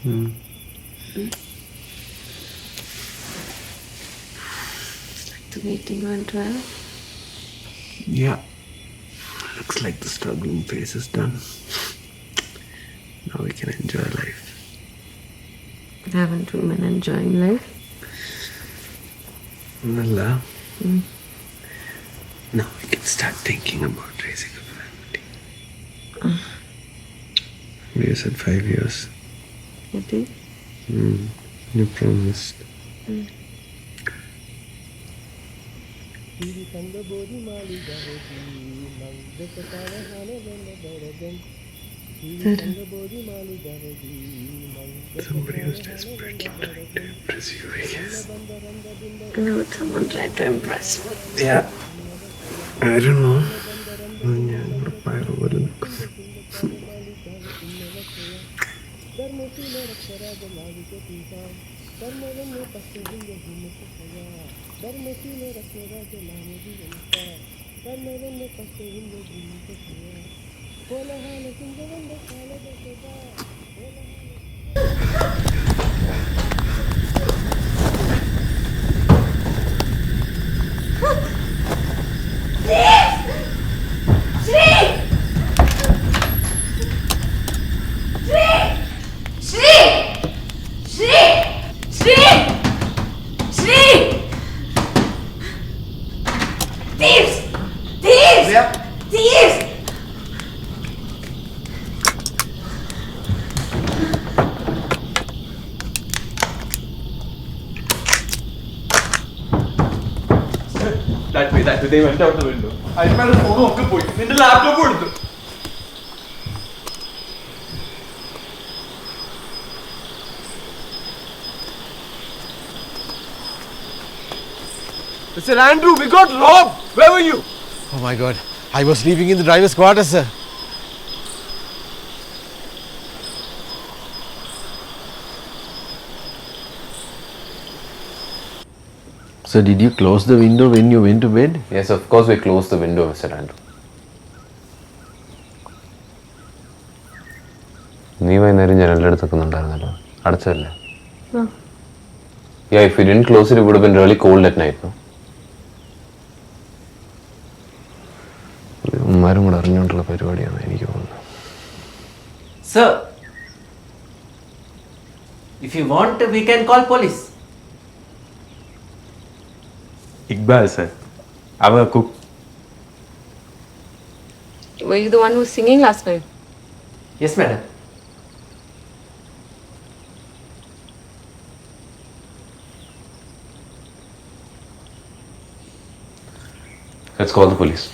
It's like the meeting went well. Yeah. Looks like the struggling phase is done. Now we can enjoy life. Haven't women enjoying life? Well, now we can start thinking about raising a family. You said 5 years. You did? You promised. Somebody was desperately trying to impress you, I guess. No, someone tried to impress me. Yeah. I don't know. ഞാൻ പയർ പോലെ നിൽക്കുന്നു. That way, they went out the window. I found a photo of the boy. In the laptop. Mr. Andrew, we got robbed. Where were you? Oh my God. I was sleeping in the driver's quarters, sir. So did you close the window when you went to bed? Yes, of course we closed the window, Mr. Andrew. നീ വൈകുന്നേരം ജനലിൻ്റെ അടുത്തൊക്കെ ഉണ്ടായിരുന്നല്ലോ, അടച്ചല്ലേ? Yeah, if you didn't close it, it would have been really cold at night, no? ഉമ്മാരും കൂടെ അറിഞ്ഞുകൊണ്ടുള്ള പരിപാടിയാണ് എനിക്ക് തോന്നുന്നത്. Sir, if you want, we can call police. Iqbal, sir. I'm a cook. Were you the one who was singing last night? Yes, madam. Let's call the police.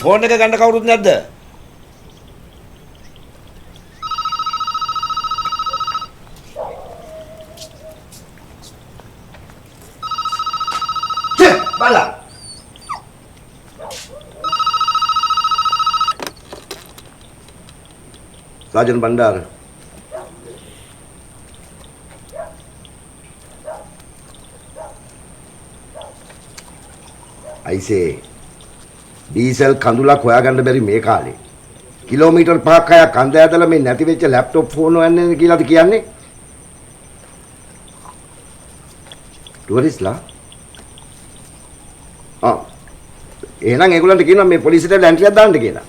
Phone එක ගන්න කවුරුත් නැද්ද? බලා. සාජන් Bandara. I say diesel කඳුලක් හොයාගන්න බැරි මේ කාලේ kilometre 5ක් 6ක් කන්ද ඇදලා මේ නැති වෙච්ච ලැප්ටොප් ෆෝන් යන්නේ කියලාද කියන්නේ? ටුවරිස්ලා? එහෙනම් ඒගොල්ලන්ට කියනවා මේ පොලිසියට ලැන්ටියක් දාන්න කියලා.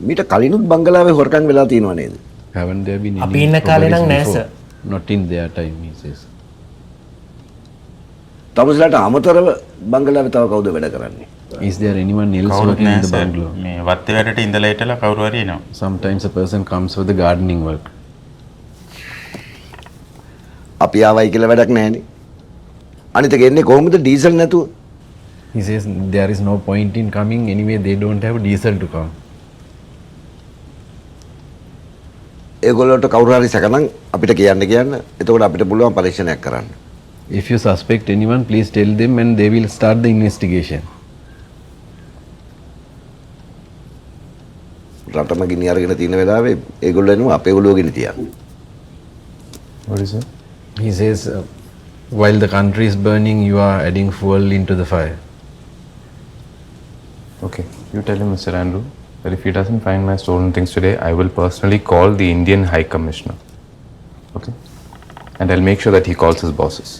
මීට කලිනුත් බංගලාවේ හොරකම් වෙලා තියෙනව නේද? Haven't there been අපි any ඉන්න කාලේ නම් robberies නෑ, before? sir. Not in their time, he says. තමස්ලාට අමතරව බංගලාවේ තව කවුද වැඩ කරන්නේ? Is there anyone else කවුරුත් working in නෑ the සර්. bungalow? මේ වත්තේ වැඩට ඉඳලා හිටලා කවුරු හරි එනවා. Sometimes a person comes for the gardening work. අපි ආවයි කියලා වැඩක් නැහැනේ. අනිතක එන්නේ කොහොමද ඩීසල් නැතුව? He says there is no point in coming anyway, they don't have diesel to come. ඒගොල්ලන්ට කවුරු හරි සැකනම් අපිට කියන්න. එතකොට අපිට පුළුවන් පරීක්ෂණයක් කරන්න. If you suspect anyone, please tell them and they will start the investigation. රටම ගිනි අරගෙන තියෙන වෙලාවේ ඒගොල්ලෝ එනවා අපේ ඔළුව ගෙන තියන්න. What is it? He says, while the country is burning, you are adding fuel into the fire. Okay, you tell him, Mr. Andrew, that if he doesn't find my stolen things today, I will personally call the Indian High Commissioner. Okay? And I'll make sure that he calls his bosses.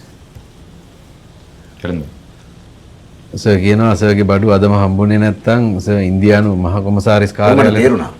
Sir කියනවා සර්ගේ බඩු අදම හම්බුනේ නැත්නම් sir ඉන්දියානු මහ කොමසාරිස් මට කාර්යාලයේ තේරුණා.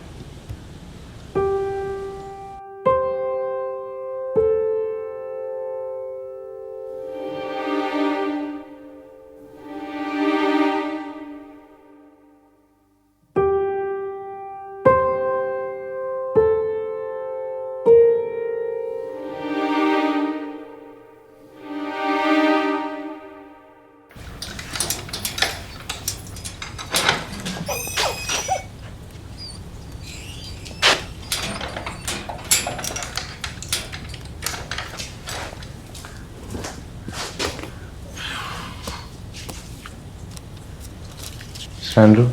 Mr. Andrew,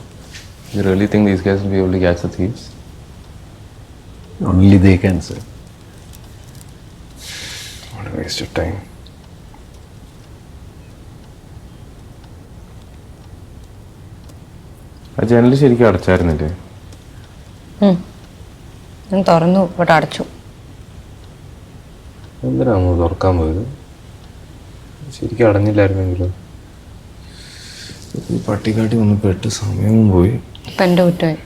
you really think these guys will be able to catch the thieves? only they can, sir. What a waste of time. ആ ജനൽ ശരിക്കും അടച്ചായിരുന്നില്ലേ? ഞാൻ തുറന്നു ഇവിടെ അടച്ചു. എന്തിനാണ് തുറക്കാൻ പോയത്? ശരിക്കും അടഞ്ഞില്ലായിരുന്നെങ്കിലോ? ഈ പട്ടിക്കാട്ടി ഒന്ന് പെട്ട് സമയവും പോയി. ഇപ്പം എൻ്റെ കുറ്റമായി.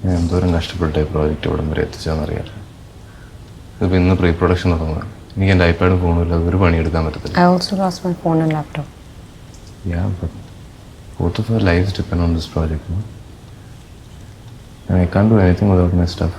ഞാൻ എന്തോരം കഷ്ടപ്പെട്ട പ്രോജക്റ്റ് ഇവിടം വരെ എത്തിച്ചാന്നറിയാം. ഇതിപ്പോൾ ഇന്ന് പ്രീ പ്രൊഡക്ഷൻ തുടങ്ങുക. എനിക്ക് എൻ്റെ ഐപാഡും ഫോണും ഇല്ലാതെ ഒരു പണിയെടുക്കാൻ പറ്റത്തില്ല. I also lost my phone and laptop. Yeah, but both of our lives depend on this project, no? And I can't do anything without my stuff.